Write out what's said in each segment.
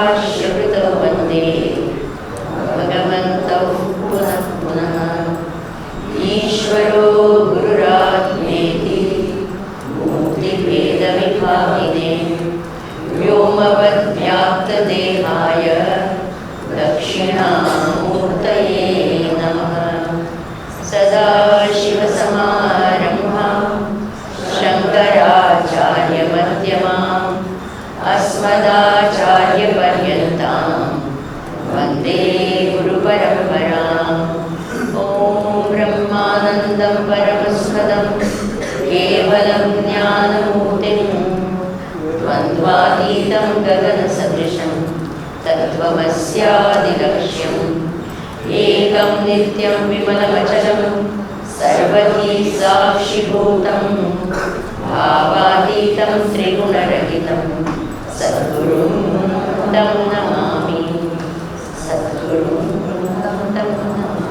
भाष्यकृतौ वन्दे भगवन्तौ पुनः पुनः। ईश्वरो गुरुरात्मेति मूर्तिभेदविभागिने व्योमवद्व्याप्तदेहाय दक्षिणामूर्तये नमः। सदाशिवसमारम्भां शङ्कराचार्यमध्यमाम् अस्मदाचार्यपर्यन्तां वन्दे गुरुपरम्पराम्। ॐ ब्रह्मानन्दं परमस्पदं केवलं ज्ञानमूर्तिं द्वन्द्वातीतं गगनसदृशं तत्त्वमस्यादिलक्ष्यम् एकं नित्यं विमलमचलं सर्वधी साक्षिभूतं भावातीतं त्रिगुणरहितं सद्गुरुं तं नमामि। सद्गुरुं तं नमामि।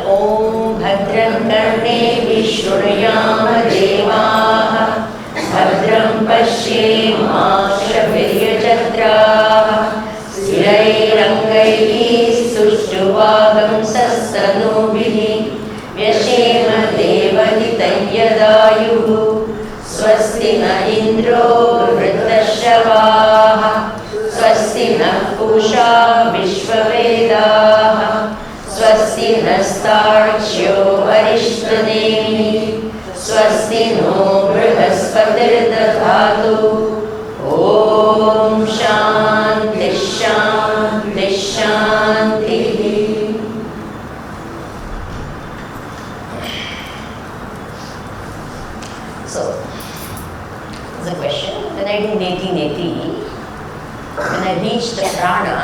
ॐ भद्रं कर्णेभिः शृणुयाम देवाः भद्रं पश्येमाक्षभिर्यजत्राः स्थिरैरङ्गैः सुष्ठुवागंसस्तनूभिः व्यशेम देवहितं यदायुः स्वस्ति न इन्द्रो वृद्धश्रवाः स्वस्ति नः पूषा विश्ववेदाः स्वस्ति नस्तार्क्ष्यो अरिष्टनेमिः स्वस्ति नो बृहस्पतिर्दधातु। ॐ शान्ति शान्ति शान्तिः। So, the question, when I do neti neti, when I reach the prana,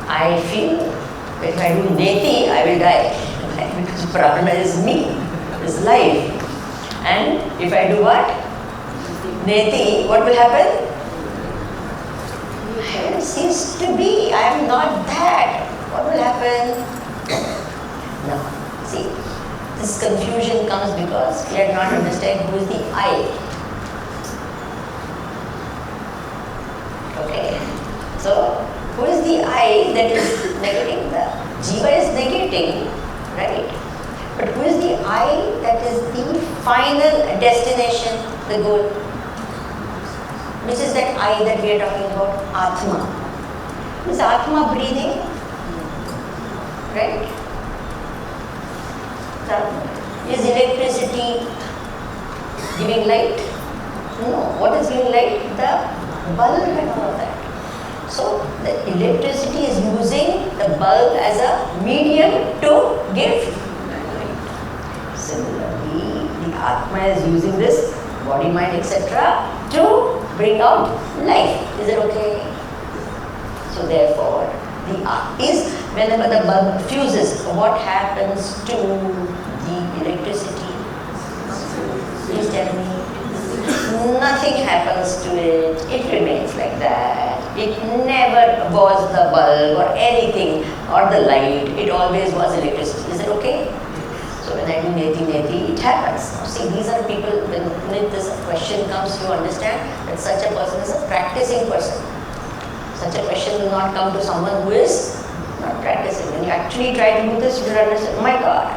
I feel if I do neti, I will die. Because prana is me, is life. And if I do what? Neti, what will happen? Heaven cease to be. I am not that. What will happen? No. See, this confusion comes because we are not understanding who is the I. Okay. So, who is the I that is negating? The Jiva is negating, right? But who is the I that is the final destination, the goal? Which is that I that we are talking about? Atma. Is Atma breathing? Right? Is electricity giving light? No. What is giving light? The bulb and all of that. So the electricity is using the bulb as a medium to give light. Similarly, the Atma is using this body, mind, etc. to bring out life. Is it okay? So therefore, the is whenever the bulb fuses, what happens to the electricity? Please tell me. Nothing happens to it. It remains like that. It never was the bulb or anything or the light. It always was electricity. Is it okay? So when I do neti neti, it happens. Now see, these are people, when this question comes, you understand that such a person is a practicing person. Such a question will not come to someone who is not practicing. When you actually try to do this, you will understand, oh my God.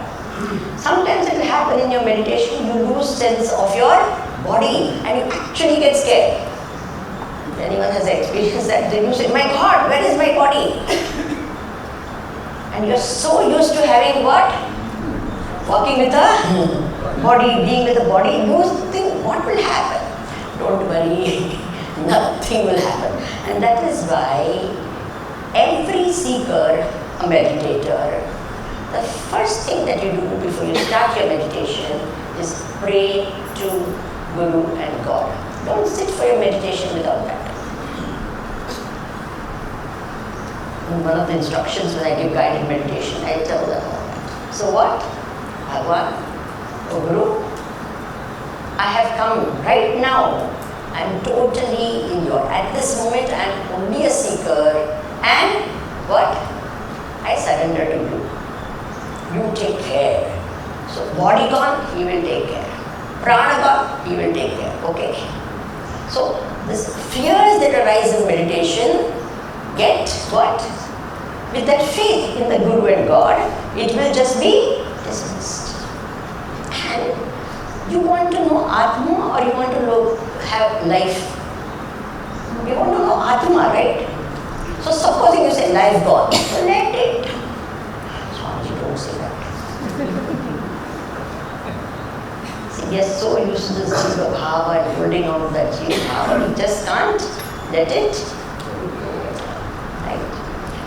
Sometimes it will happen in your meditation, you lose sense of your body and you actually get scared. If anyone has experienced that, then you say, my God, where is my body? And you're so used to having what? Walking with a body, being with a body, you think, what will happen? Don't worry, nothing will happen. And that is why every seeker, a meditator, the first thing that you do before you start your meditation is pray to Guru and God. Don't sit for your meditation without that. one of the instructions when I give guided meditation, I tell them all that. So what? Bhagwan, O Guru, I have come right now. I am totally in your, at this moment I am only a seeker, and what? I surrender to you. You take care. So body gone, he will take care. Prana gone, he will take care. Okay. So this fears that arise in meditation get what? With that faith in the Guru and God, it will just be dismissed. And you want to know Atma or you want to have life? You want to know Atma, right? So supposing you say life gone, so let it. Swamiji, don't say that. See, we are so used to this jiva bhava and holding on to that jiva bhava, we just can't let it. Right?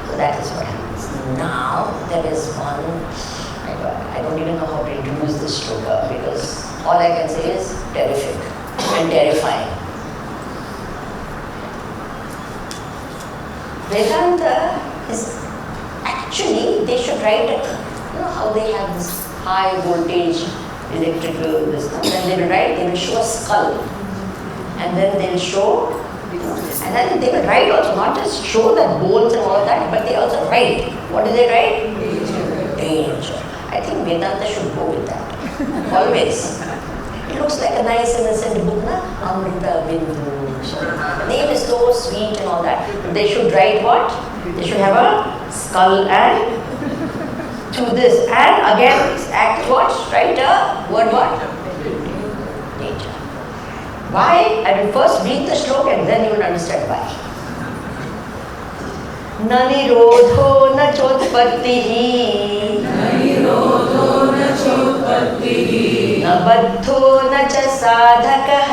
So that is what happens. Now there is one, I don't even know how to introduce this shloka because all I can say is terrific and terrifying. Vedanta is actually, they should write, you know how they have this high voltage electrical this, then they will write, they will show a skull and then they will show, and then they will write also, not just show the bones and all that, but they also write. What do they write? Danger. I think Vedanta should go with that, always. It looks like a nice innocent book, na? Amrita, Bindu. So, the name is so sweet and all that. They should write what? They should have a skull and to this. And again, act what? Write a word what? Nature. Why? I will first read the shloka and then you will understand why. Na nirodho na chotpattihi. न बद्धो न च साधकः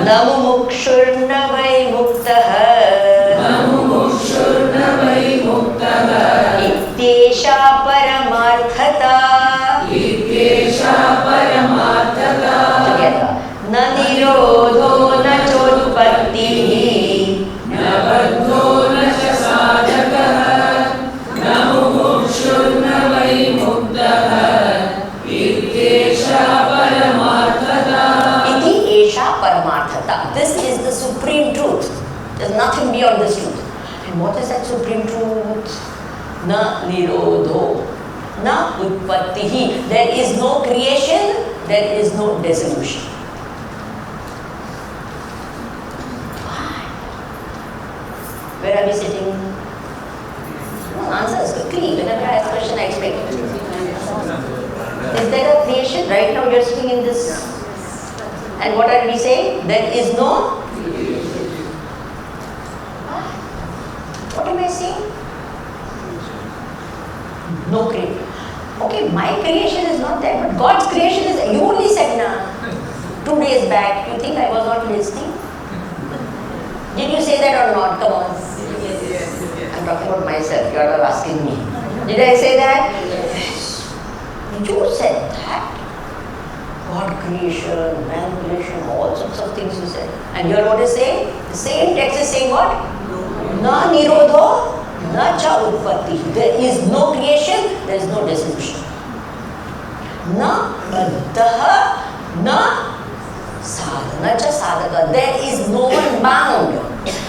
न मुमुक्षुर्न वै मुक्तः इत्येषा परमार्थता together न निरोधो न चोत्पत्तिः This is the supreme truth. There is nothing beyond this truth. And what is that supreme truth? Na nirodho, na utpattihi. There is no creation, there is no dissolution. Where are we sitting? No, answers quickly. Whenever I ask a question, I explain. Is there a creation? Right now you are sitting in this. And what are we saying? There is no. What am I saying? No creation. Okay, my creation is not there, but God's creation is. You only said na 2 days back. You think I was not listening? Did you say that or not? Come on. Yes. I'm talking about myself. You are all asking me. Did I say that? Yes. You said that. God creation, man creation, all sorts of things you said. And here what is saying? The same text is saying what? Na nirodho, na cha utpatti. There is no creation, there is no dissolution. Na baddhaha, na sadhana cha sadhaka. There is no one bound.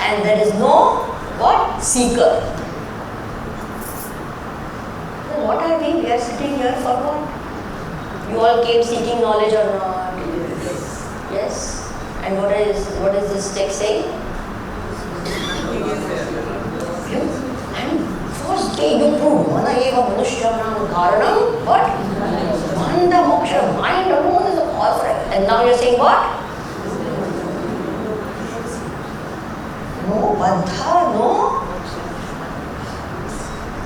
And there is no what? Seeker. Then what are we? We are sitting here for what? You all came seeking knowledge or not? Yes. And what is this text saying? And first day you prove mana eva manushyanam karanam. What? Manda moksha. Mind alone is the cause for it. And now you're saying what? No baddha, no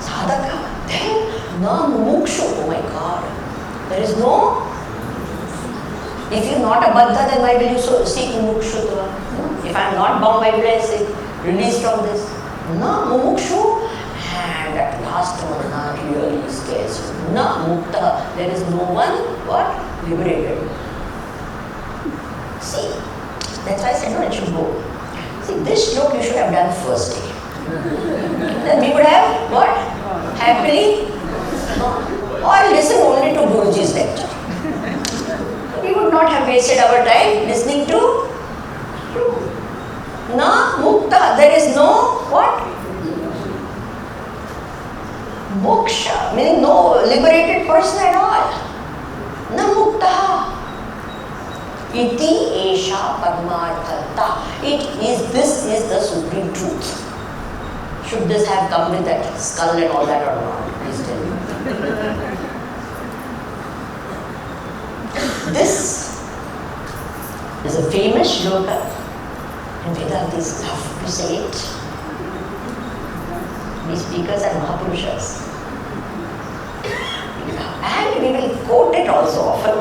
sadhaka. Then na mukshu. Oh my God. There is no. If you are not a baddha, then why will you seek mumukshutva? If I am not bound, why will I seek release from this? Na mumukshu, and at last one na really scares you. Na mukta, there is no one what? Liberated. See, that's why I said no, it should go. See, this shloka you should have done first day. Then we would have what? Happily? Or listen only to Guruji's lecture. We would not have wasted our time listening to Na Mukta. There is no what? Moksha, meaning no liberated person at all. Na Mukta. Iti Esha Paramarthata. This is the supreme truth. Should this have come with that skull and all that or not? Please tell me. This is a famous shloka and Vedantis love to say it. These speakers are Mahapurushas. And we will quote it also often.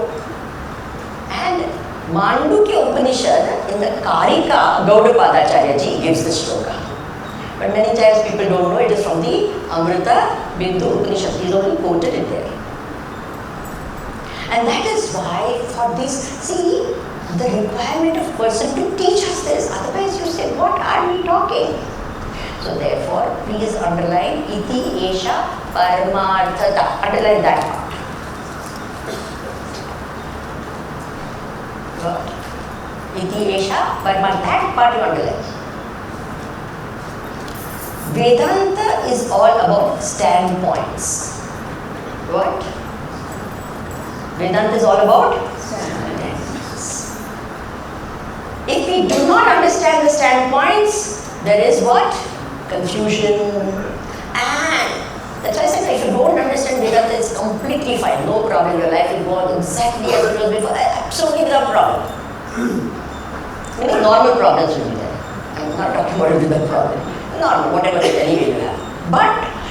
And Mandukya Upanishad in the Karika, Gaudapadacharya ji gives the shloka. But many times people don't know it is from the Amrita, Bindu Upanishad. He is only quoted it there. And that is why for this, see, the requirement of person to teach us this. Otherwise you say, what are we talking? So therefore, please underline Iti Esha Paramarthata. Underline that part. What? Iti Esha Paramarthata. That part you underline. Vedanta is all about standpoints. What? Vedanta is all about standpoints. If we do not understand the standpoints, there is what? Confusion. And that's why I said if you don't understand Vedanta, it's completely fine. No problem. Your life will go on exactly as it was before. Absolutely no problem. Many normal problems will be there. I'm not talking about a bigger problem. Normal, whatever it anyway you have. But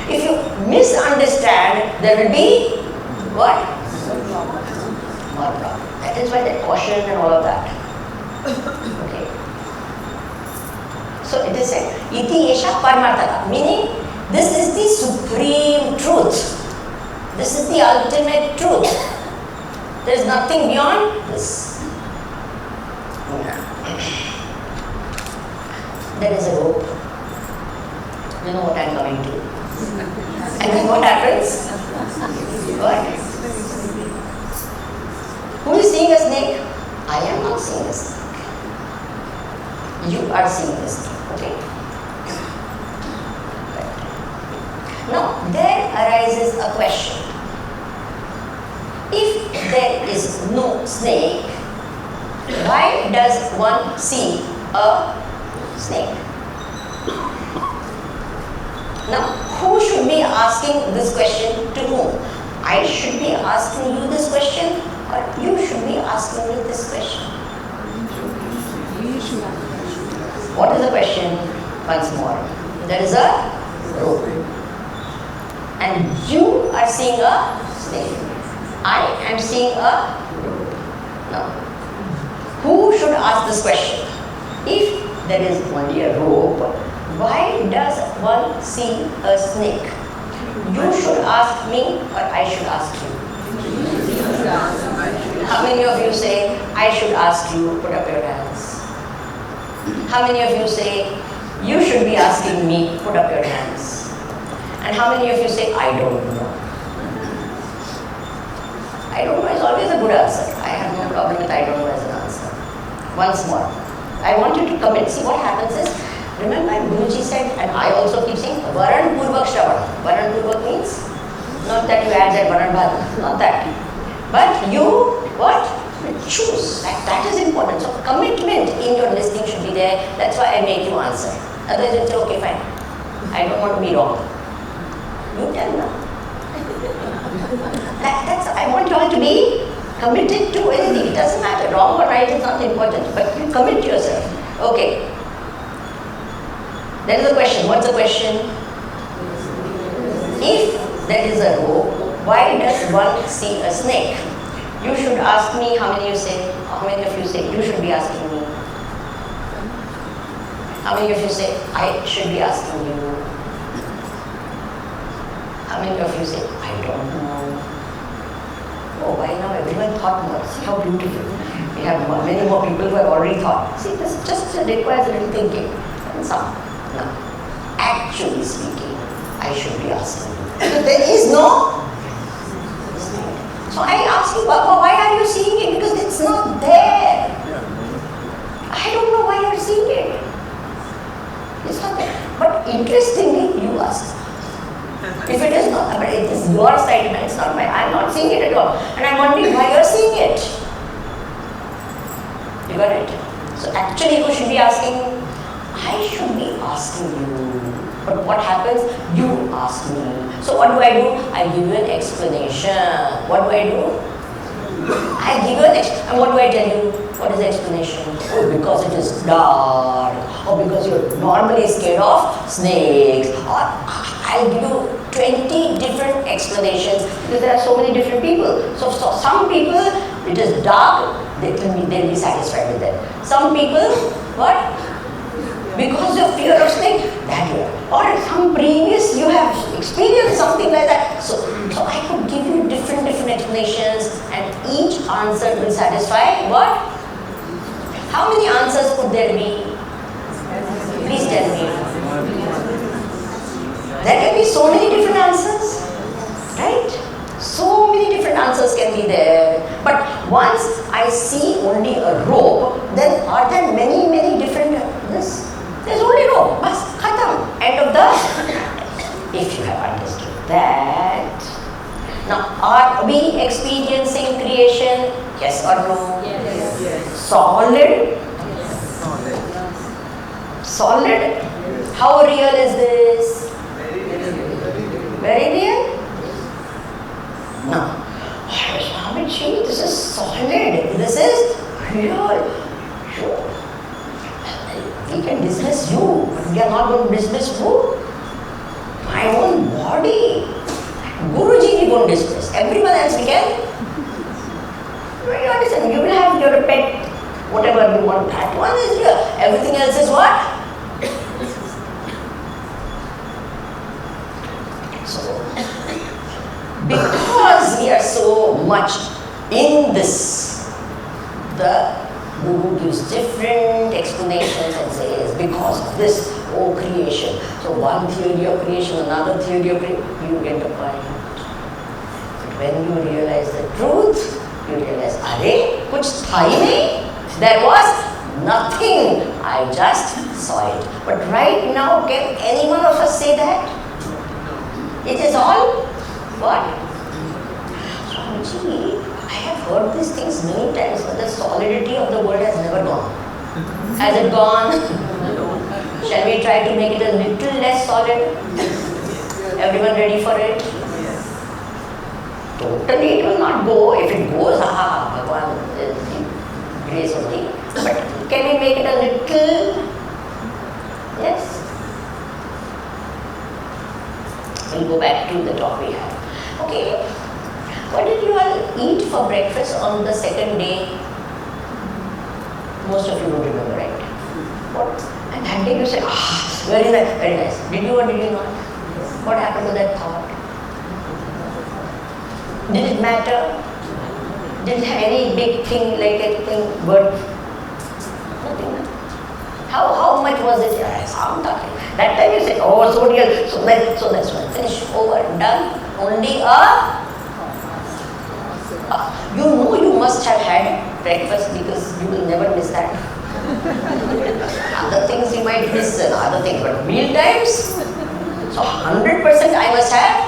if you misunderstand, there will be what? More problem. That is why they caution and all of that. Okay. So it is said, Iti Esha Paramarthata, meaning this is the supreme truth. This is the ultimate truth. There is nothing beyond this. There is a rope. You know what I am coming to. And then what happens? What? Who is seeing a snake? I am not seeing a snake. You are seeing a snake. Okay? Right. Now, there arises a question. If there is no snake, why does one see a snake? Now, who should be asking this question to whom? I should be asking you this question, or you should be asking me this question? What is the question? Once more. There is a rope. And you are seeing a snake. I am seeing a rope. Now, who should ask this question? If there is only a rope, why does one see a snake? You should ask me or I should ask you? How many of you say, I should ask you? Put up your hands. How many of you say, you should be asking me? Put up your hands. And how many of you say, I don't know? I don't know is always a good answer. I have no problem with I don't know as an answer. Once more. I want you to commit. See what happens is, remember Guruji said, and I also keep saying, Varan Purvak Shravan. Varan Purvak means, not that you add that Varan Bhad, not that. But you, what? Choose. That is important. So commitment in your listening should be there. That's why I make you answer. Otherwise you say, okay, fine. I don't want to be wrong. You tell me. I want you all to be committed to anything. It doesn't matter. Wrong or right is not important. But you commit yourself. Okay. There is a question. What's the question? If there is a rope, why does one see a snake? You should ask me. How many you say? How many of you say? You should be asking me. How many of you say? I should be asking you. How many of you say? I don't know. Oh, why now everyone thought more? See how beautiful. We have many more people who have already thought. See, this just requires a little thinking. some. No. Actually speaking, I should be asking you. Because there is no. So I ask you, why are you seeing it? Because it's not there. I don't know why you're seeing it. It's not there. But interestingly, you ask. If it is not, but it is your side, and it's not mine. I'm not seeing it at all. And I'm wondering why you're seeing it. You got it? So actually you should be asking, I should be asking you. But what happens? You ask me. So what do? I give you an explanation. What do? I give you an explanation. And what do I tell you? What is the explanation? Oh, because it is dark. Or because you're normally scared of snakes. Or I'll give you 20 different explanations because there are so many different people. So some people, it is dark, they'll be satisfied with that. Some people, what? Because of fear of snake, that way. Or some previous, you have experienced something like that. So I could give you different explanations and each answer will satisfy what? How many answers could there be? Please tell me. There can be so many different answers, right? So many different answers can be there. But once I see only a rope, then are there many different this? There's only rope. Bas, khatam. End of the. If you have understood that. Now, are we experiencing creation? Yes or no? Yes. Solid? Solid? How real is this? Very real? No. Swamiji, this is solid. This is real. Sure. We can dismiss you, but we are not going to dismiss who? My own body. Guruji we won't dismiss. Everyone else we can. You understand? You will have your pet, whatever you want. That one is real. Everything else is what? So, because we are so much in this, the Guru gives different explanations and says, because of this, creation. So one theory of creation, another theory of creation, you get the point. But when you realize the truth, you realize, Arey, kuch tha hi nahi. There was nothing. I just saw it. But right now, can any one of us say that? It is all what? Swamiji, I have heard these things many times, but the solidity of the world has never gone. Has it gone? Shall we try to make it a little less solid? Everyone ready for it? Totally it will not go. If it goes, Bhagavan, grace only. But can we make it a little? Yes? We'll go back to the talk we had. Okay. What did you all eat for breakfast on the second day? Most of you don't remember, right? What? And that day you say, very nice, very nice. Did you or did you not? What happened to that thought? Did it matter? Did it have any big thing like a thing worth? Nothing. How much was it? I'm talking. That time you say, so real. So that's one. Finish, over, done. Only you know you must have had breakfast because you will never miss that. Other things you might miss and other things, but meal times, so 100% I must have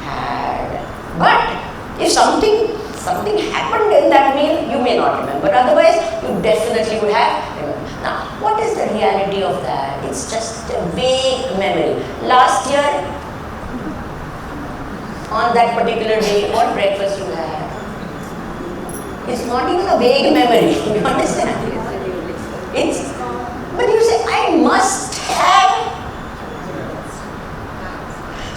had. But if something happened in that meal, you may not remember. Otherwise, you definitely would have remembered. Now, what is the reality of that? It's just a vague memory. Last year, on that particular day, what breakfast you had? It's not even a vague memory. You understand? But you say, I must have.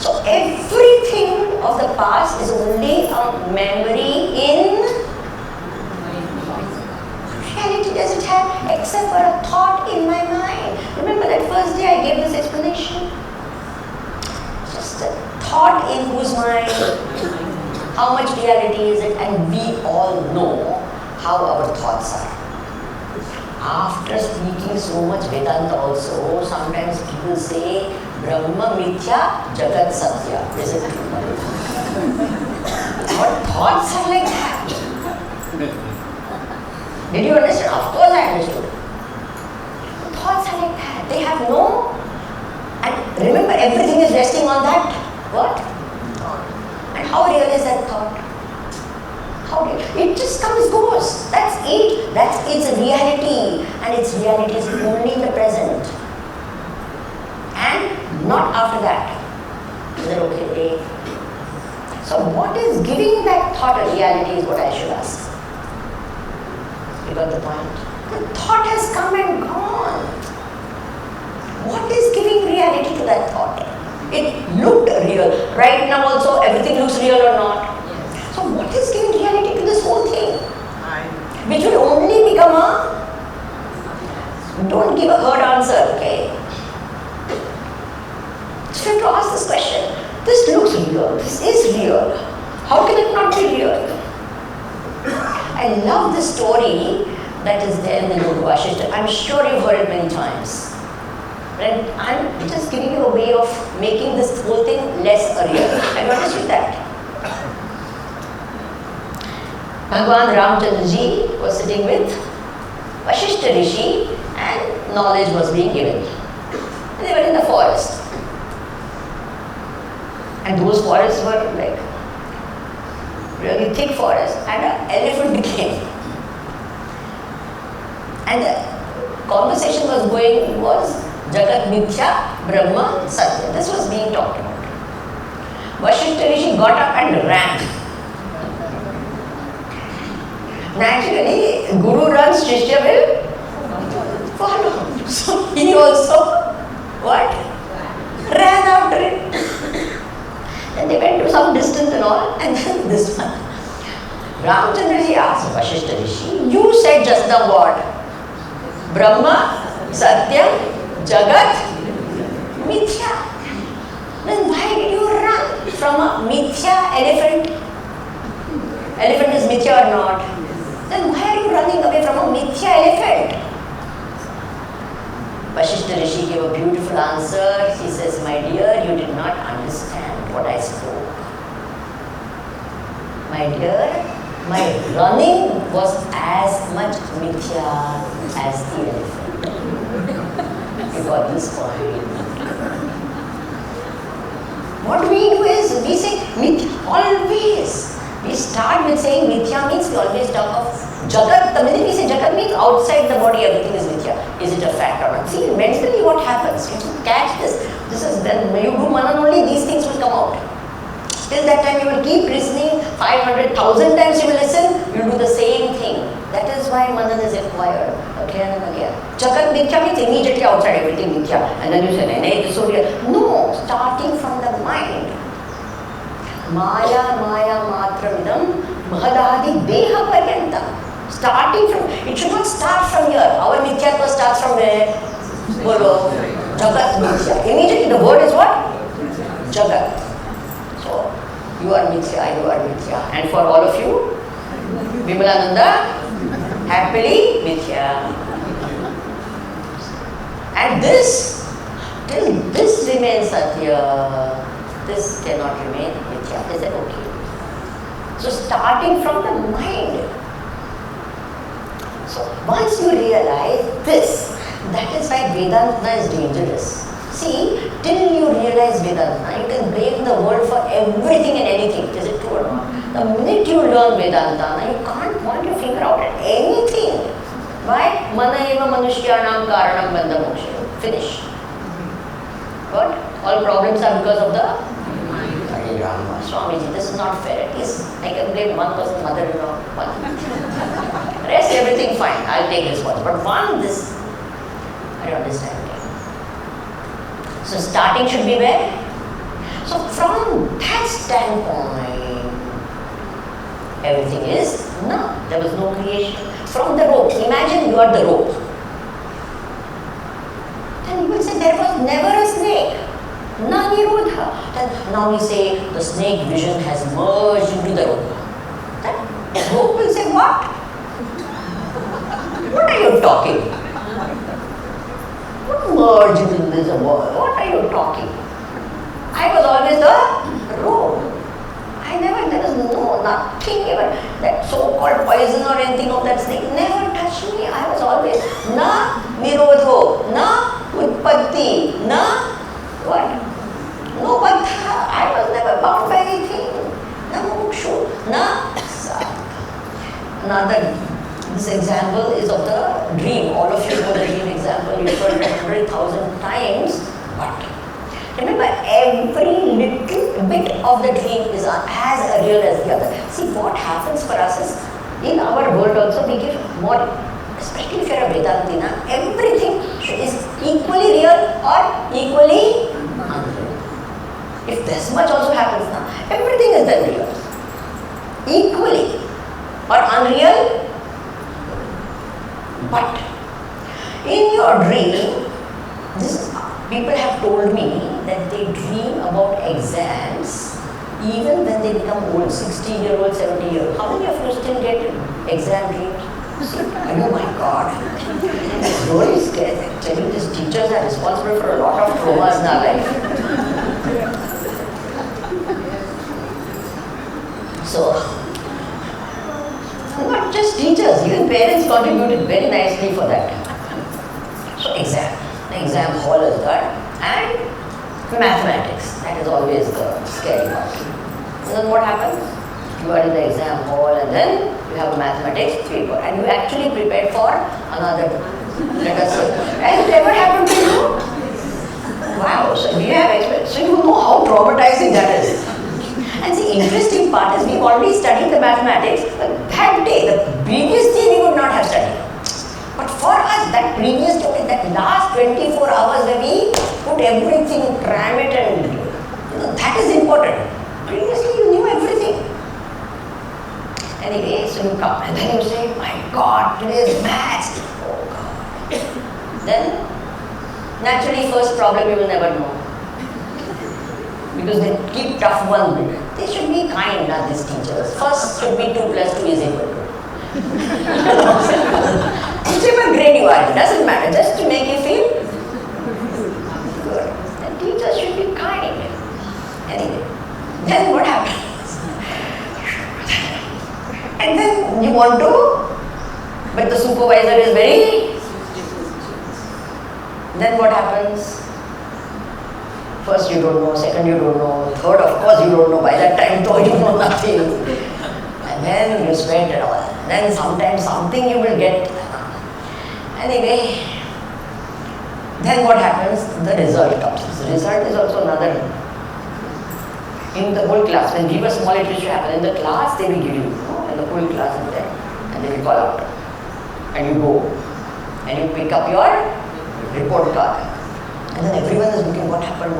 So everything of the past is only a memory in reality. Does it have, except for a thought in my mind? Remember that first day I gave this explanation? Just a thought in whose mind? How much reality is it? And we all know how our thoughts are. after speaking so much Vedanta also, sometimes people say Brahma Mithya, Jagat Satya. Is it true? Our thoughts are like that. Did you understand? Of course I understood. Thoughts are like that. They have no, and remember everything is resting on that what? Thought. And how real is that thought? How real? It just comes, goes. That's it. That's its reality. And its reality is only in the present. And not after that. Is it okay? So what is giving that thought a reality is what I should ask. You got the point? The thought has come and gone. What is giving reality to that thought? It looked real. Right now also everything looks real or not? Yes. So what is giving reality to this whole thing? Which will only become a... Don't give a hard answer, okay? So you have to ask this question. This looks real. This is real. How can it not be real? I love the story that is there in the Upanishad. I'm sure you've heard it many times. And I'm just giving you a way of making this whole thing less real. Have you understood that? Bhagwan Ramchandra ji was sitting with Vasishtha Rishi and knowledge was being given. And they were in the forest. And those forests were like really thick forests, and an elephant came. And the conversation was Jagat Mithya, Brahma, Satya. This was being talked about. Vasishtha Rishi got up and ran. Naturally, Guru runs, Shishya will follow. So he also, what? Ran after it. And they went to some distance and all, and then this one. Ramchandra ji asked Vasishtha Rishi, you said just the word Brahma, Satya, Jagat, Mithya. Then why did you run from a Mithya elephant? Elephant is Mithya or not? Then why are you running away from a Mithya elephant? Vasishtha Rishi gave a beautiful answer. He says, my dear, you did not understand what I spoke. My dear, my running was as much Mithya as the elephant. You got this point. What we do is, we say Mithya, always. We start with saying Mithya means we always talk of Jagat. The minute we say Jagat means outside the body everything is Mithya. Is it a fact or not? See, mentally what happens? You catch this. This is then when you do Manan only, these things will come out. Till that time you will keep listening, 500,000 times you will listen, you will do the same thing. That is why Manan is required again and again. Jagat Mithya means immediately outside everything Mithya. And then you say, nay, this is so real. No, starting from the mind. Maya matramidam mahadadi deha paryantam. Starting from, it should not start from here. Our Mithyatva starts from where? Bolo. Jagat Mithya. Immediately the word is what? Jagat. So, you are Mithya, you are Mithya. And for all of you, Vimalananda, happily Mithya. And this, till this remains Satya, this cannot remain Mithya. Is that okay? So, starting from the mind. So, once you realize this, that is why Vedanta is dangerous. See, till you realize Vedanta, you can blame the world for everything and anything. Is it true or not? The minute you learn Vedanta, you can't point your finger out at anything. Why? Mana eva manushyanam karanam bandha moksha. Finish. What? All problems are because of the Rama. Swamiji, this is not fair. At least I can blame one person, mother-in-law, one. Rest everything fine. I'll take responsibility. But one, this, I don't understand. So starting should be where? So from that standpoint, everything is no. There was no creation. From the rope, imagine you are the rope. Then you will say there was never a snake. Na nirodha. Then now we say the snake vision has merged into the rope. Then the rope will say what? What are you talking? merge into this world. What are you talking? I was always the road. There was nothing even, that so-called poison or anything of that snake never touched me. I was always, na nirodho, na utpatti, na what? No baddha. I was never bound by anything. Na mukshu, na sadhaka. Another, this example is of the dream. All of you know the dream example. You've heard it 100,000 times. But remember, every little bit of the dream is as real as the other. See, what happens for us is, in our world also, we give more, especially if you're a Vedanti, everything is equally real or equally unreal. If this much also happens now, everything is then real. Equally or unreal. But in your dream, people have told me that they dream about exams even when they become old, 60-year-old, 70-year-old. How many of you still get exam dreams? Oh my God. It's really scary. Actually, these teachers are responsible for a lot of traumas in our life. So, not just teachers, even parents contributed very nicely for that. So, the exam hall is that, and mathematics, that is always the scary part. And then what happens? You are in the exam hall and then you have a mathematics paper and you actually prepared for another, let us say. Has it ever happened to you? Wow, so we have experience. So you know how traumatizing that is. And the interesting part is we've already studied the mathematics, but that day, the previous day we would not have studied. But for us, that previous day, that last 24 hours where we put everything, cram it and that is important. Previously you knew everything. Anyway, so you come and then you say, my God, today's maths. Oh God. Then, naturally first problem you will never know. Because they keep tough one. They should be kind, these teachers. First should be 2 plus 2 is equal to. Whichever grade you are, it doesn't matter, just to make you feel good. The teachers should be kind. Anyway, then what happens? And then you want to, but the supervisor is very, then what happens? First you don't know, second you don't know, third of course you don't know, by that time though you know nothing. And then you sweat and all. Then sometimes something you will get. Anyway, then what happens? The result comes. The result is also another. In the whole class, when give a small literature happen, in the class they will give you, and the whole class is there. And they will call out. And you go. And you pick up your report card. And then everyone is looking, what happened,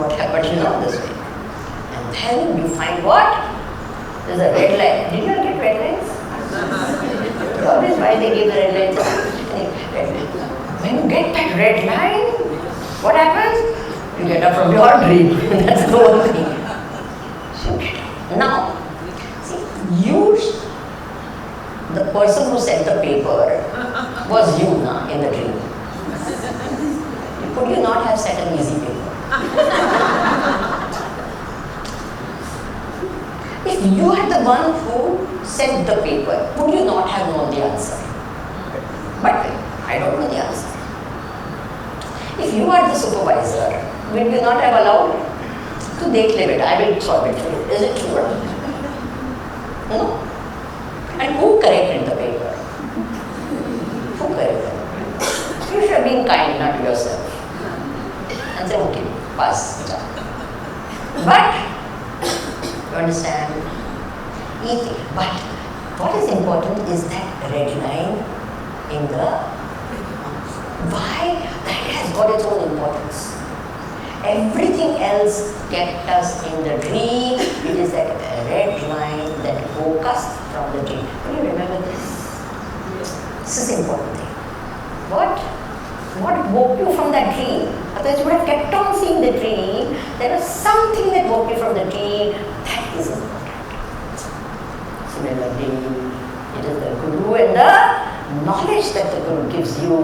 this way. And then you find what? There's a red line. Did you all get red lines? Always why they give the red lines. When you get that red line, what happens? You get up from your dream. That's the whole thing. So you get up. Now, see, the person who sent the paper was you in the dream. Could you not have sent an easy paper? If you are the one who sent the paper, would you not have known the answer? But I don't know the answer. If you are the supervisor, will you not have allowed to declare it? I will solve it for you. Is it true? No? And who corrected the paper? Who corrected it? You should have been kind, not to yourself. And say, okay, pass. But, you understand? Easy. But what is important is that red line in the why that has got its own importance. Everything else kept us in the dream. It is that red line that woke us from the dream. Do you remember this? This is the important thing. What woke you from that dream? Otherwise you would have kept on seeing the dream. There was something that woke you from the dream. That is important. Similarly, it is the Guru and the knowledge that the Guru gives you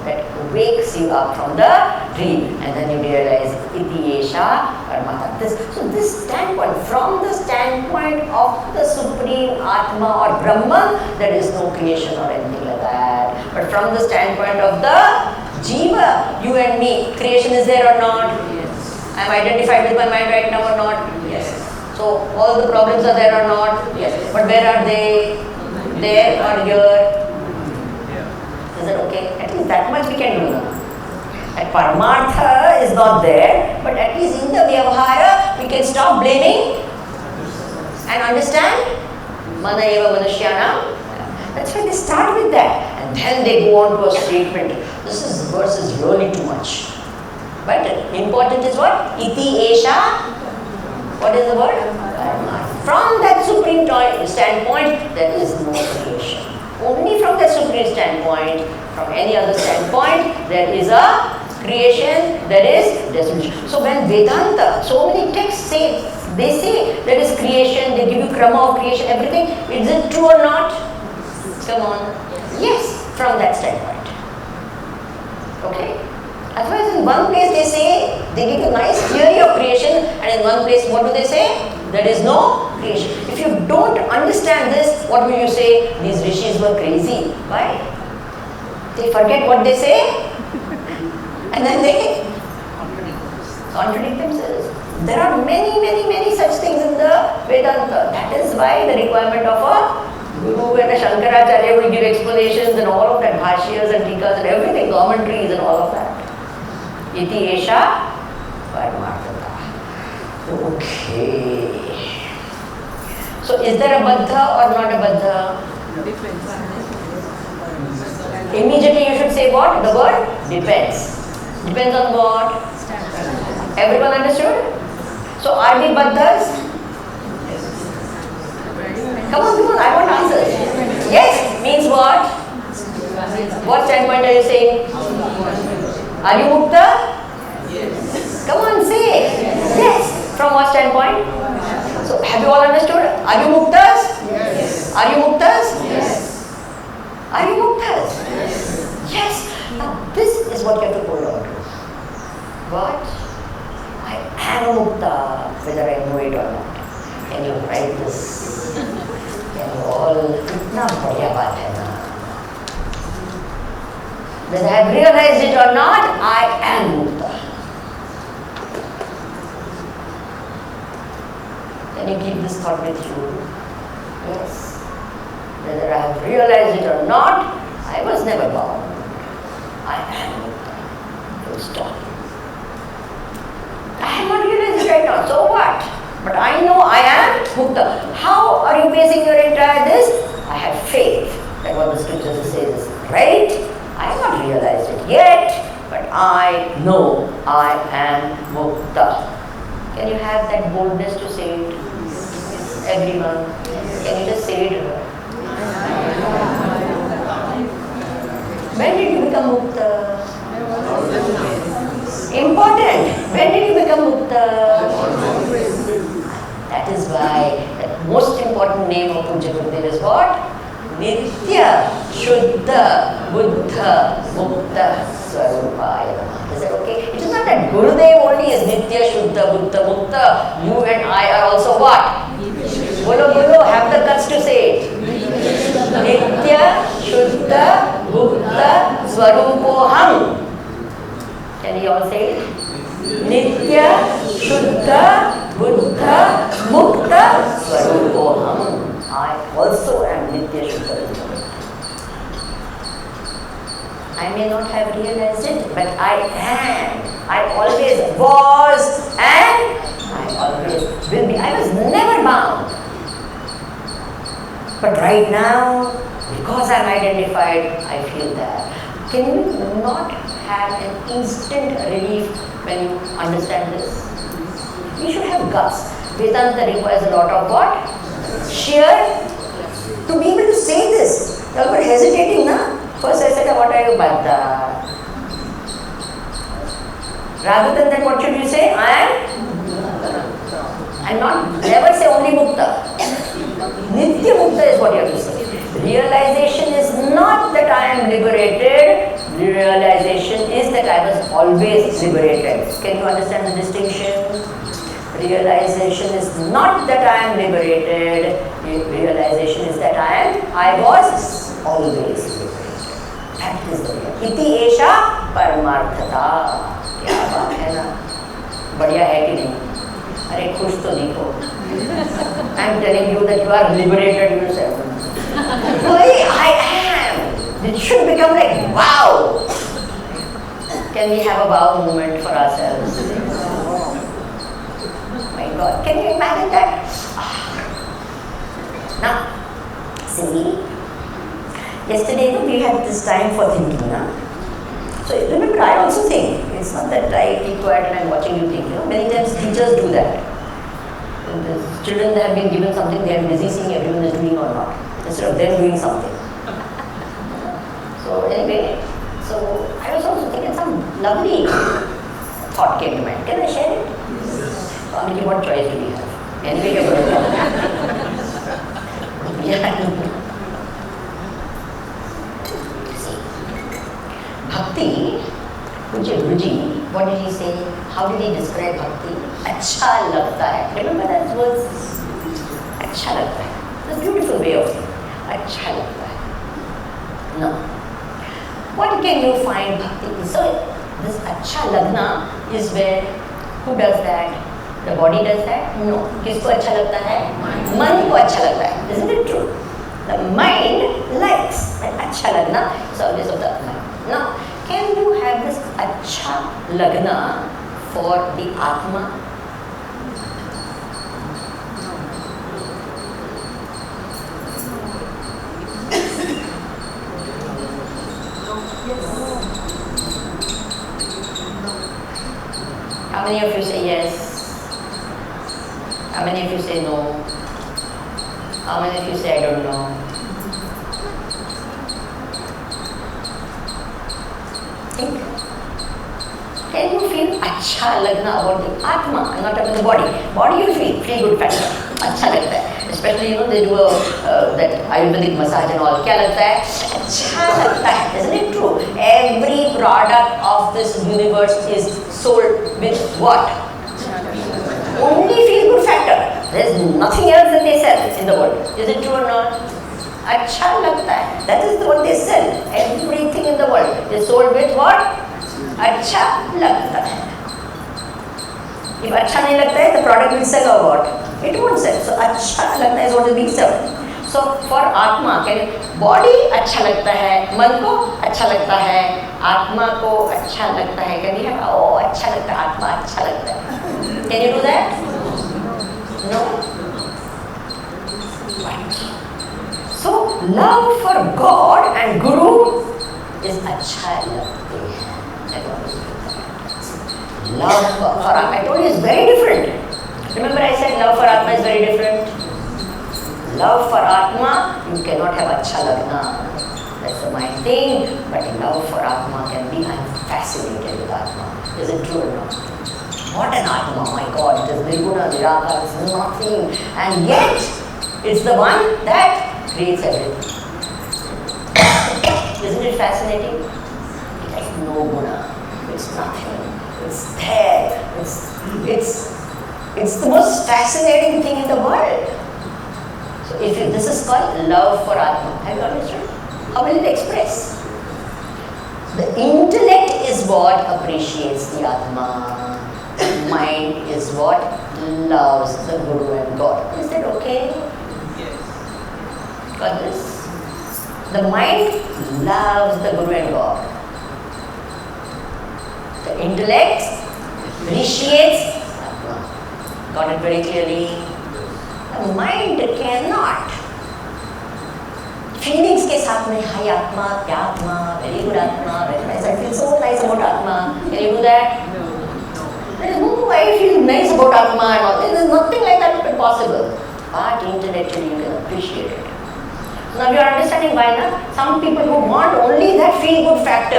that wakes you up from the Breathe. And then you realize, iti esha paramata. So this standpoint, from the standpoint of the Supreme Atma or Brahman, there is no creation or anything like that. But from the standpoint of the Jiva, you and me, creation is there or not? Yes. I am identified with my mind right now or not? Yes. So all the problems are there or not? Yes. But where are they? There or here? Yeah. Is it okay? At least that much we can do now. Like Paramartha is not there, but at least in the Vyavahara we can stop blaming and understand Mana eva Manushyanam. That's why they start with that. And then they go on to a statement. This verse is really too much. But important is what? Iti esha. What is the word? From that supreme standpoint, there is no creation. Only from that supreme standpoint, from any other standpoint, there is a creation, there is dissolution. So when Vedanta, so many texts say, they say there is creation, they give you krama of creation, everything. Is it true or not? Come on. Yes, from that standpoint. Okay? Otherwise, in one place they say, they give a nice theory of creation, and in one place, what do they say? There is no creation. If you don't understand this, what will you say? These rishis were crazy. Why? They forget what they say, and then they contradict themselves. There are many such things in the Vedanta. That is why the requirement of a Guru and a Shankaracharya will give explanations and all of that, bhashyas and tikas and everything, commentaries and all of that. Iti esha paramartha. Okay. So is there a baddha or not a baddha? Immediately you should say what? The word depends. Depends on what? Everyone understood? So are we baddhas? Come on, I want answers. Yes means what? What standpoint are you saying? Are you mukta? Yes. Come on, say. Yes. From what standpoint? So have you all understood? Are you muktas? Yes. Are you muktas? Yes. Are you muktas? Yes. Yes. Now this is what you have to hold on to. What? I am a mukta, whether I know it or not. Can you write this? Can you all? Itna badhiya baat hai na. Whether I have realized it or not, I am mukta. Can you keep this thought with you? Yes. Whether I have realized it or not, I was never bound. I am mukta. Full stop. I have not realized it right now, so what? But I know I am mukta. How are you basing your entire this? I have faith that what the scriptures say is right. I have not realized it yet, but I know I am mukta. Can you have that boldness to say it? Everyone, can you just say it? When did you become mukta? Important. When did you become mukta? That is why the most important name of Puja Gurudev is what? Nitya Shuddha Buddha Mukta Swarupaya Namaha. Is that okay? It is not that Gurudev only is Nitya Shuddha Buddha Mukta. You and I are also what? Bolo, have the guts to say it. Nitya Shuddha Buddha Swarupoham. Can you all say it? Nitya Shuddha Buddha Mukta Swarupoham. I also am Nitya Shuddha Buddha. I may not have realized it, but I am. I always was and I always will be. I was never bound. But right now, because I'm identified, I feel that. Can you not have an instant relief when you understand this? You should have guts. Vedanta requires a lot of what? Sheer to be able to say this. You all were hesitating, na? First I said, what are you, Baddha? Rather than that, what should you say? I am? And not, never say only Mukta. Nitya Mukta is what you have to say. Realization is not that I am liberated, Realization is that I was always liberated. Can you understand the distinction? Realization is not that I am liberated. Realization is that I was always liberated. That is the real. Iti esha परमार्थता. क्या बात है ना? बढ़िया है कि नहीं? अरे खुश तो दिखो. I am telling you that you are liberated yourself. I am. It should become like wow. Can we have a wow moment for ourselves? My God, can you imagine that? Now, see, yesterday we had this time for thinking. So remember, I also think. It's not that I keep quiet and I'm watching you think. Many times teachers do that. And the children have been given something, they are busy seeing everyone is doing or not, instead of them doing something. So anyway, so I was also thinking some lovely thought came to mind. Can I share it? Amrita, what choice do we have? Anyway, you're going to talk. Yeah. See, Bhakti, Pujya Guruji, what did he say? How did he describe Bhakti? अच्छा लगता है. Remember that words? अच्छा लगता है. It's a beautiful way of saying. अच्छा लगता है. No. What can you find Bhakti? So this अच्छा लगना is where, who does that? The body does that? No. किसको अच्छा लगता है? मन को अच्छा लगता है. Isn't it true? The mind likes. And अच्छा लगना is always of the mind. Now, can you have this अच्छा लगना for the Atma? How many of you say yes? How many of you say no? How many of you say I don't know? Think. Can you feel अच्छा लगना about the Atma? I'm not talking the body. Body you feel good factor. अच्छा लगता है. Especially they do that Ayurvedic massage and all. क्या लगता है? अच्छा लगता है. Isn't it true? Every product of this universe is sold with what? Only feel good factor. There is nothing else that they sell in the world. Is it true or not? अच्छा लगता है. That is what they sell. Everything in the world is sold with what? अच्छा लगता है. If अच्छा नहीं लगता है, the product will sell or what? It won't sell. So अच्छा लगता है is what is being sold. So for Atma, body अच्छा लगता है, मन को अच्छा लगता है, आत्मा को अच्छा लगता है. Can you have? Oh, अच्छा लगता है, आत्मा अच्छा लगता है. Can you do that? No. Right. So love for God and Guru is अच्छा लगता है. Love for Atma, I told you, is very different. Remember I said love for Atma is very different. Love for Atma, you cannot have अच्छा लगना. That's the mind thing. But love for Atma can be, I'm fascinated with Atma. Is it true or not? What an Atma, my God. It is Nirguna, Nirakara, it's nothing. And yet, it's the one that creates everything. Isn't it fascinating? It has no guna. It's nothing. It's there. It's the most fascinating thing in the world. So if this is called love for Atma, have you understood? How will it express? The intellect is what appreciates the Atma. The mind is what loves the Guru and God. Is that okay? Yes. Got this? The mind loves the Guru and God. The intellect appreciates Atma. Got it very clearly? The mind cannot. Feelings के साथ में हाय आत्मा, क्या आत्मा, very good आत्मा, very nice. I feel so nice about आत्मा. Can you do that? No. There is no way I feel nice about Atma and all. There is nothing like that possible. But intellectually you can appreciate it. Now you are understanding why na? Some people who want only that feel-good factor,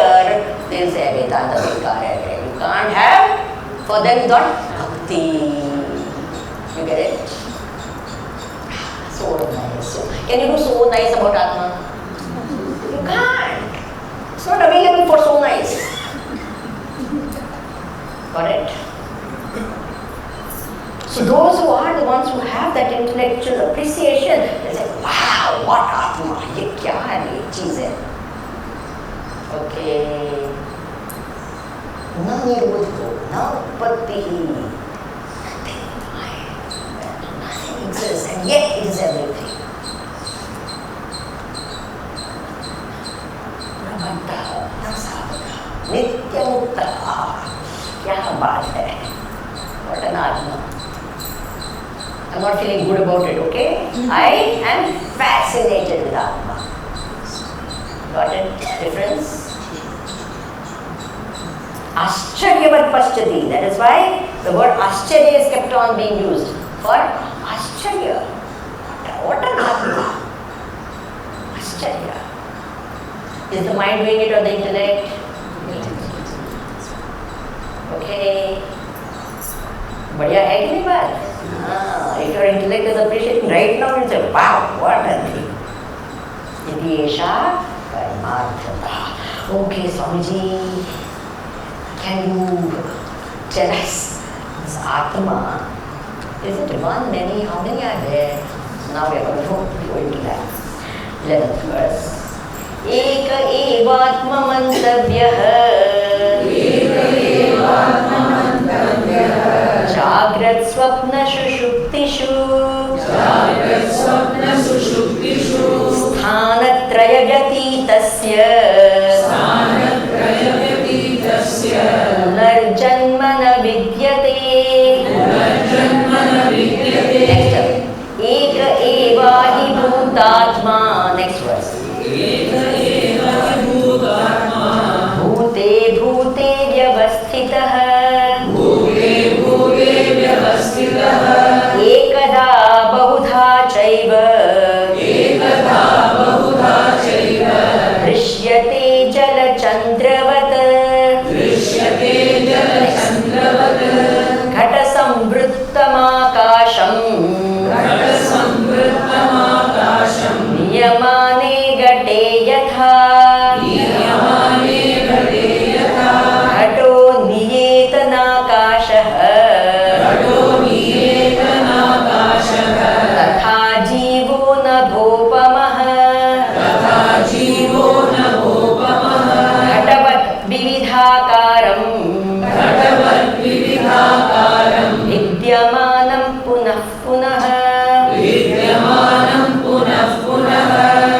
they'll say Vedanta bekar hai. You can't have, for them not bhakti. You get it? So nice. Can you do so nice about Atma? You can't. It's not available for so nice. Correct? So those who are the ones who have that intellectual appreciation, they say, wow, what Atma, ये क्या है ये चीज़ है? Okay. न निरोधो, न उत्पत्तिः. Nothing exists, and yet it is everything. प्रबद्धः, न साधकः, नित्यमुक्तः. क्या बात है? What an Atma. I'm not feeling good about it, okay? I am fascinated with Atma. Got it? Difference? Ascharyavat paschati. That is why the word Ascharya is kept on being used for Ascharya. What an Atma. Ascharya. Is the mind doing it or the intellect? Okay. बढ़िया है कि नहीं बात? हाँ, if your intellect is appreciating right now, you say, wow, what a thing. इति एषा परमार्थता. Okay, Swamiji, can you tell us this Atma? Is it one, many? How many are there? Now we are going to go into that. 11th verse. एक एवात्म मन्तव्यः जाग्रत् स्वप्न सुषुप्तिषु स्थानत्रय व्यतीतस्य पुनर्जन्म न विद्यते. एक एवा हि भूतात्मा. Next verse. भूते भूते व्यवस्थितः एकदा बहुधा चैव दृश्यते जलचन्द्रवत् घटसंवृत्तमाकाशम् नियमाने घटे यथा घटो नियेतनाकाशः तथा जीवो नभोपमः. घटवत् विविधाकारम् विद्यमानं पुनः पुनः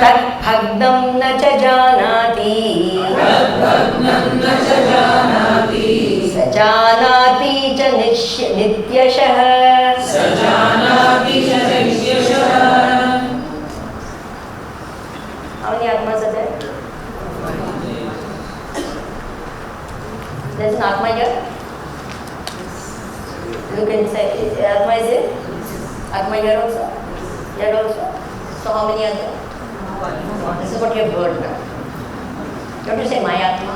तद्भग्नं न च जानाति स जानाति च नित्यशः. How many Atmas are there? There's an Atma here. Look inside. Atma is here. Atma here also. Here also. So how many are there? This is what you have heard now. You have to say my Atma.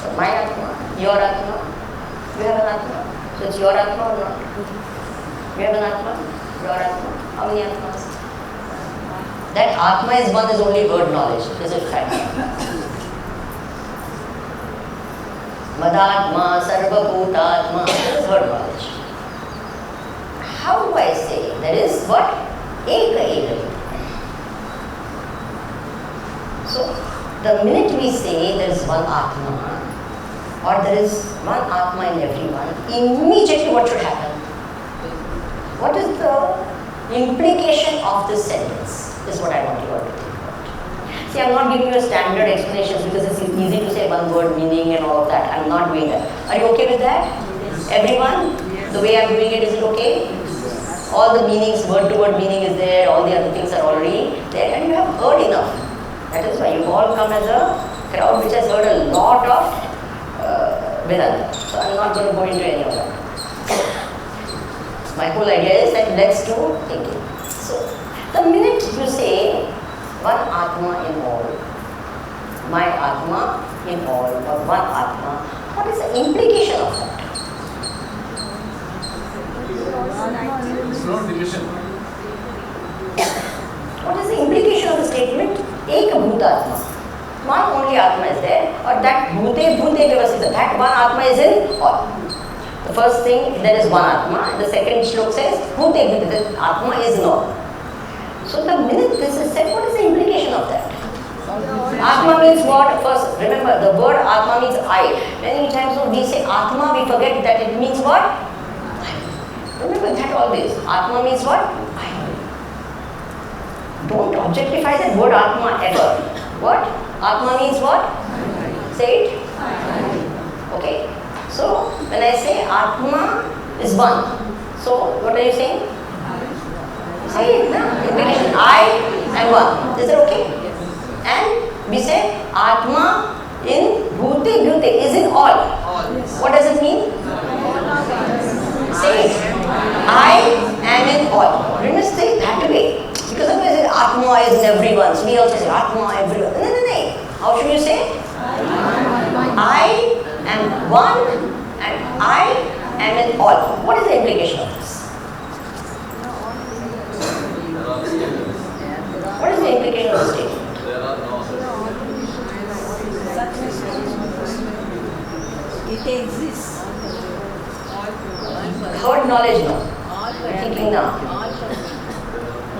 So my Atma, your Atma. You have an Atma. So it's your Atma or not? You have an Atma, your Atma. How many Atmas? That Atma is one is only word knowledge. Is it fact? Madatma, Sarvabhutatma. This is word knowledge. How do I say? There is what? Eka eka. So, the minute we say there is one Atma, or there is one Atma in everyone, immediately what should happen? What is the implication of this sentence? Is what I want you all to think about. See, I am not giving you a standard explanations because it's easy to say one word meaning and all of that. I am not doing that. Are you okay with that? Yes. Everyone? Yes. The way I am doing it, is it okay? Yes. All the meanings, word to word meaning is there, all the other things are already there, and you have heard enough. That is why you all come as a crowd which has heard a lot of Vedanta. So I am not going to go into any of that. My whole idea is that let's do thinking. So, the minute you say one Atma in all, my Atma in all, or one Atma, what is the implication of that? It's not division. What is the implication of the statement? Eka Bhutatma. one only Atma is there, or that Bhute Bhute Vyavasthita, that one Atma is in all. The first thing, there is one Atma. The second shlok says Bhute Bhute, that Atma is in all. So the minute this is said, what is the implication of that? Atma means what? First, remember the word Atma means I. Many times when we say Atma, we forget that it means what? I. Remember that always. Atma means what? I. Don't objectify that word Atma ever. What? Atma means what? Say it. Okay. So when I say Atma is one, so what are you saying? Say it. Implication. I and one. Is it okay? And we say Atma in Bhute Bhute is in all. What does it mean? Say it. I am in all. You must say that way. Because otherwise Atma is in everyone. So we also say Atma everyone. No. How should you say? I am one and I am in all. What is the implication of this? What is the implication of this statement? It exists. Third knowledge, no. I'm thinking now.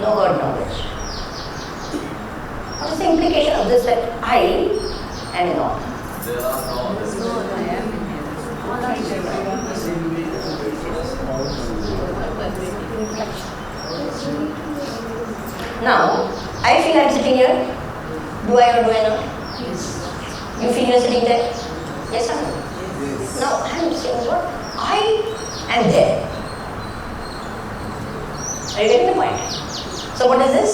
No word knowledge. What is the implication of this that I am in all? Now, I feel I'm sitting here. Do I or do I not? Yes. You feel you're sitting there? Yes or no? Yes. Now, I'm saying what? I am there. Are you getting the point? So what is this?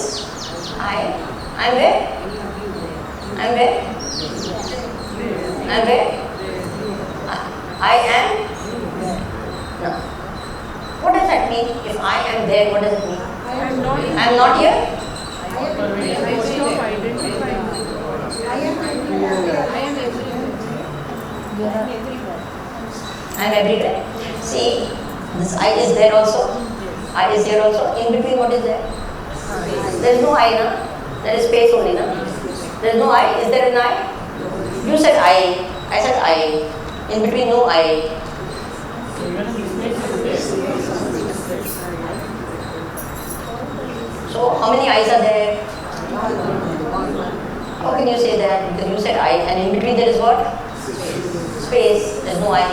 I'm where? I'm where? I'm where? I am? No. What does that mean? If I am there, what does it mean? I am not here? I am everywhere. See, this I is there also. I is here also. In between, what is there? There is no I, na? There is space only, na? There is no I. Is there an I? You said I. I said I. In between, no I. So, how many I's are there? How can you say that? Because you said I, and in between there is what? Space. There is no I.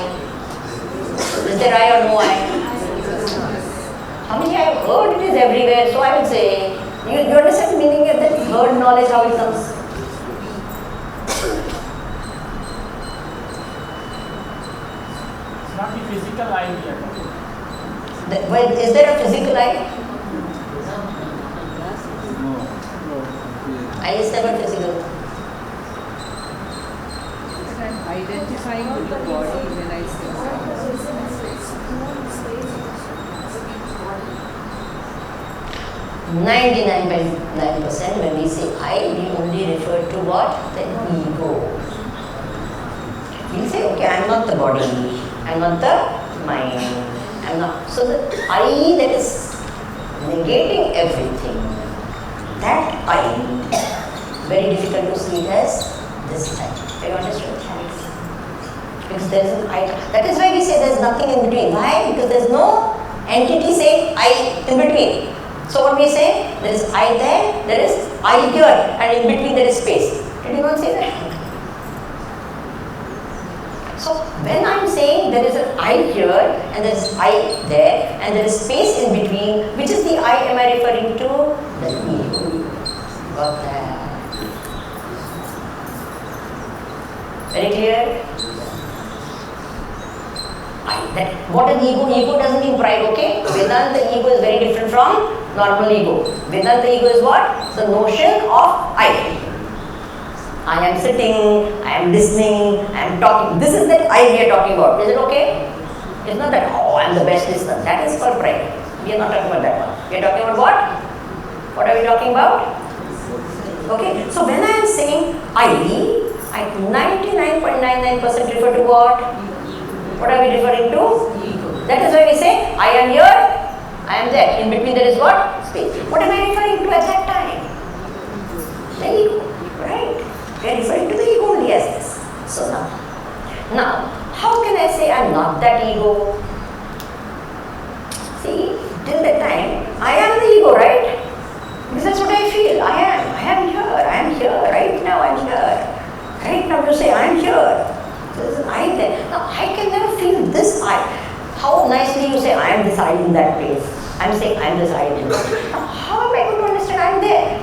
Is there I or no I? How many I have heard it is everywhere, so I would say, you understand the meaning of that heard knowledge, how it comes? It's not the physical idea. Well, is there a physical I? I is never physical. I'm identifying with the body when I say 99.9% when we say I, we only refer to what? The ego. We say, okay, I am not the body, I am not the mind, I am not. So the I that is negating everything, that I, very difficult to see it as this type. Have you understood? Because there is an I. That is why we say there is nothing in between. Why? Because there is no entity saying I in between. So what we say, there is I there is I here, and in between there is space. Did you not say that? So when I am saying there is an I here, and there is I there, and there is space in between, which is the I am I referring to? The ego. Got that? Very clear? What is ego? Ego doesn't mean pride, okay? Vedanta ego is very different from normal ego. Vedanta ego is what? The notion of I. I am sitting, I am listening, I am talking. This is that I we are talking about. Is it okay? It's not that, oh, I am the best listener. That is called pride. We are not talking about that one. We are talking about what? What are we talking about? Okay, so when I am saying I 99.99% refer to what? What are we referring to? Ego. That is why we say, I am here, I am there. In between there is what? Space. What am I referring to at that time? The ego, right? We are referring to the ego only as this. So now, how can I say I'm not that ego? See, till the time, I am the ego, right? Because that's what I feel. I am here, right now I'm here. Right now you say I'm here. This is I there. Now I can never feel this I. How nicely you say I am this I in that place. I'm saying I am this I in this. Now how am I going to understand I am there?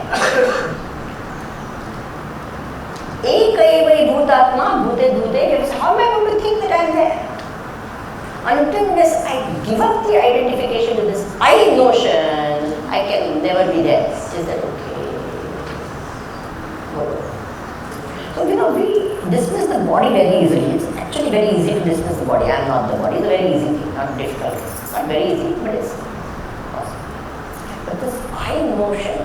Ekaiva bhutatma bhute dhute. How am I going to think that I am there? Until unless I give up the identification to this I notion, I can never be there. Is that okay? So we dismiss the body very easily. It's actually very easy to dismiss the body. I am not the body. It's a very easy thing, not difficult. Not very easy, but it's possible. But this I notion,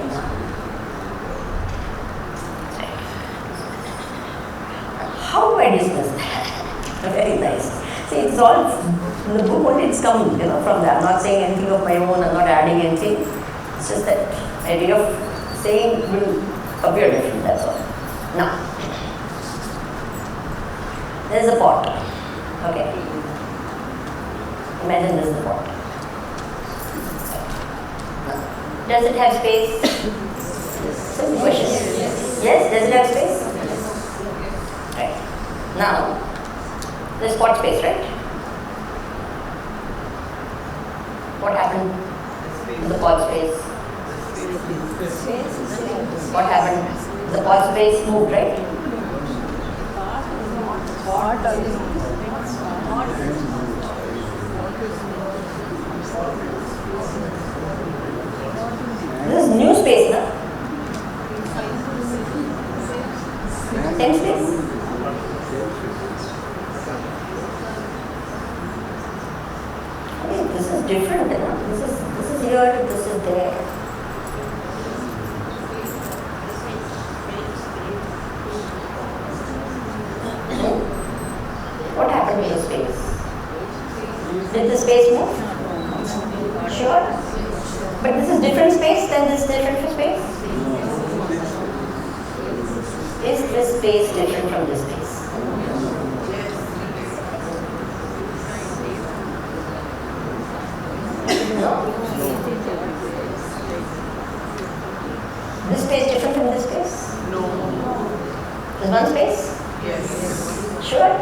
how do I dismiss that? Very nice. See, it's all in the book only. It's come, from that. I'm not saying anything of my own. I'm not adding anything. It's just that idea of saying will appear different. That's all. Now, there is a pot. Okay. Imagine this is the pot. Now, does it have space? Simple question. Yes. Does it have space? Right. Now, there's pot space, right? What happened to the pot space? What happened? The pot space moved, right? This is new space, no? Same space. This is different, This is here, this is there. What happened to the space? Did the space move? Sure. But this is different space than this different space? Is this space different from this space? No. This space different from this space? No. This one space? Yes. Sure?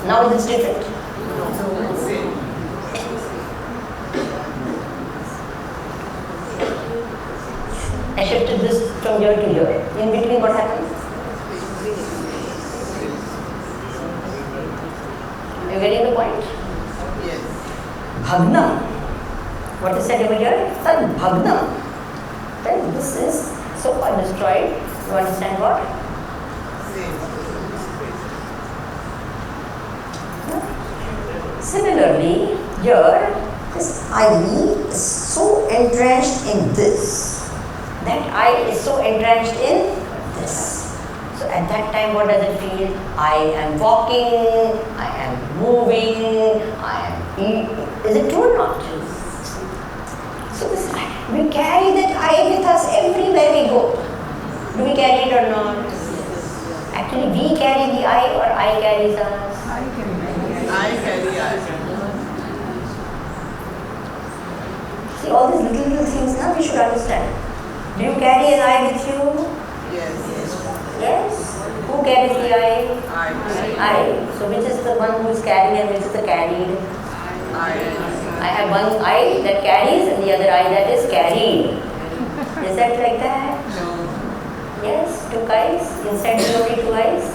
Now it's different. I shifted this from here to here. In between what happened? Are you getting the point? Yes. Bhagnam. What is said over here? Tad Bhagnam. Then this is so far destroyed. You understand what? Similarly, here this I is so entrenched in this. That I is so entrenched in this. So at that time, what does it feel? I am walking, I am moving, I am eating. Is it true or not? So this we carry that I with us everywhere we go. Do we carry it or not? Actually, we carry the I or I carries us. I carry See all these little things now we should understand. Do you carry an I with you? Yes. Yes? Who carries the I? I. So which is the one who is carrying and which is the carried? I have one I that carries and the other I that is carried. Is that like that? No. Yes? Two I's? Inside the only two I's?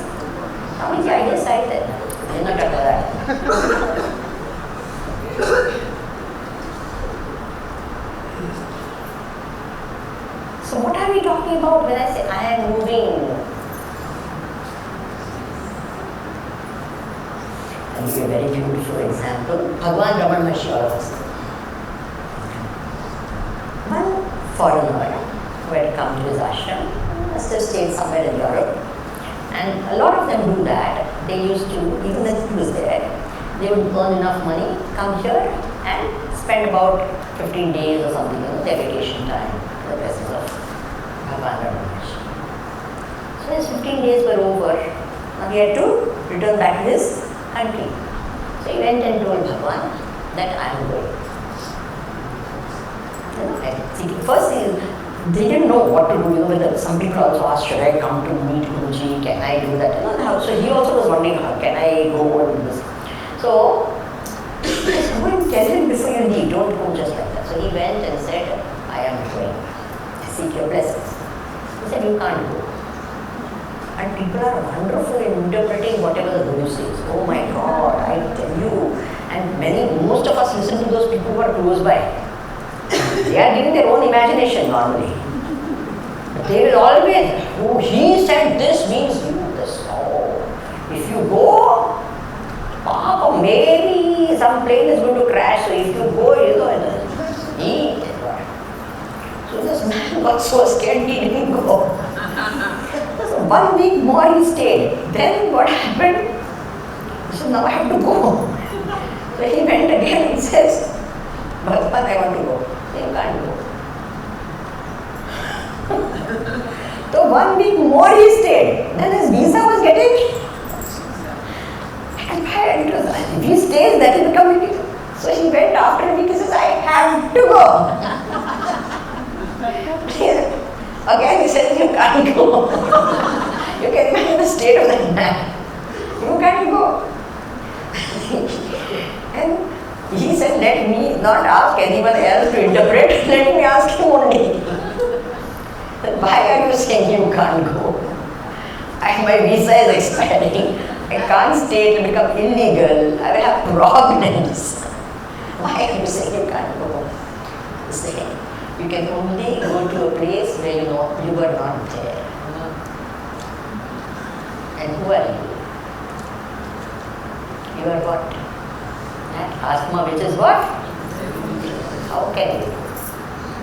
How many I's are there? We'll not talk about that. So what are we talking about when I say I am moving? I'll give you a very beautiful example. Bhagwan Raman Maharshi, all of us. One foreigner who had come to his ashram, must have stayed somewhere in Europe. And a lot of them do that. They used to, even when he was there, they would earn enough money, come here and spend about 15 days or something, their vacation time, the presence of Bhagavan Ramanuja. So his 15 days were over. Now he had to return back to his country. So he went and told Bhagavan that I am going. First they didn't know what to do. Whether some people also asked, should I come to meet Guruji? Can I do that? So he also was wondering, how can I go and do this? So just go and tell him before you leave. Don't go just like that. So he went and said, I am going. I seek your blessings. He said, you can't go. And people are wonderful in interpreting whatever the Guru says. Oh my God, I tell you. And most of us listen to those people who are close by. They are giving their own imagination normally. But they will always, oh, he said this means you this. Oh, if you go, or maybe some plane is going to crash. So if you go, he. So this man got so scared he didn't go. So 1 week more he stayed. Then what happened? So now I have to go. So he went again and says, Bhagavan, I want to go. You can't go. So 1 week more he stayed. Then his visa was getting expired. If he stays, that will become illegal. So he went after a week. He says, I have to go. Again he says, you can't go. You can imagine the state of that man. You can't go. And he said, let me not ask anyone else to interpret, let me ask him only. Why are you saying you can't go? My visa is expiring. I can't stay, it will become illegal. I will have problems. Why are you saying you can't go? He said, you can only go to a place where you were not there. And who are you? You are what? That Atma, which is what? How can you?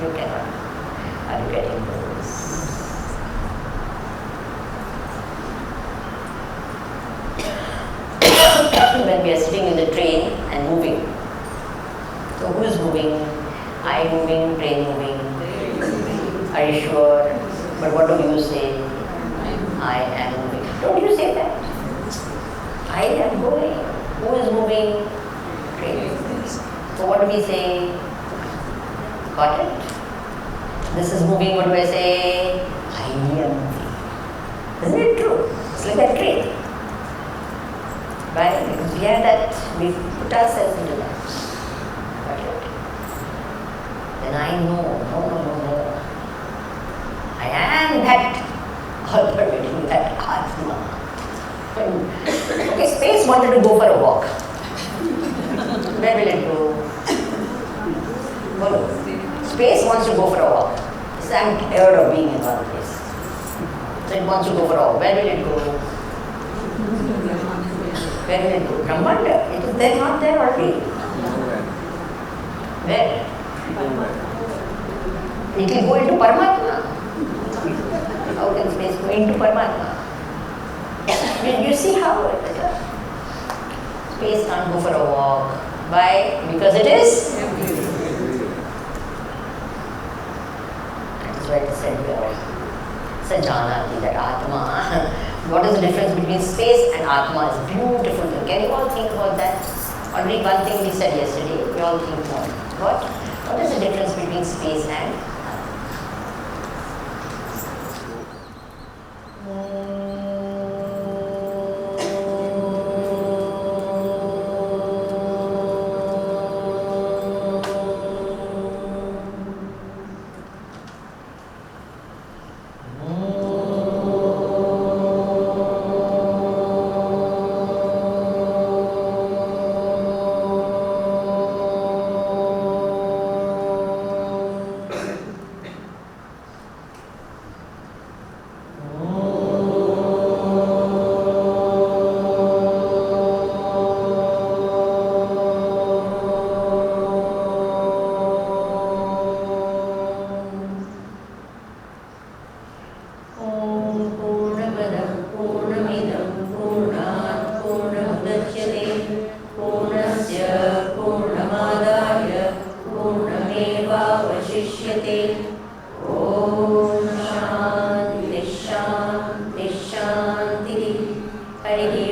You cannot. Are you getting this? When we are sitting in the train and moving. So who is moving? I moving, train moving. Are you sure? But what do you say? I am moving. Don't you say that? I am going. Who is moving? Train. So what do we say? Got it? This is moving, what do I say? I am moving. Isn't it true? It's like that train. Right? Because we have that, we put ourselves into that. Got it? Then I know, no. I am that already, that Atma. Okay, space wanted to go for a walk. Where will it go? Follow. Space wants to go for a walk. It says, I'm tired of being in one place. So it wants to go for a walk. Where will it go? Where will it go? Brahmanda. It is there, not there already. Where? It will go into Paramatma. How can space go into Paramatma? You see how it is? Space can't go for a walk. Why? Because it is? That is why it is said here. Sajanati, that Atma. What is the difference between space and Atma is beautiful thing. Can you all think about that? Only one thing we said yesterday, we all think more. What is the difference between space and Atma? सर्वमेवावशिष्यते. ॐ शान्ति शान्ति शान्तिः. हरिः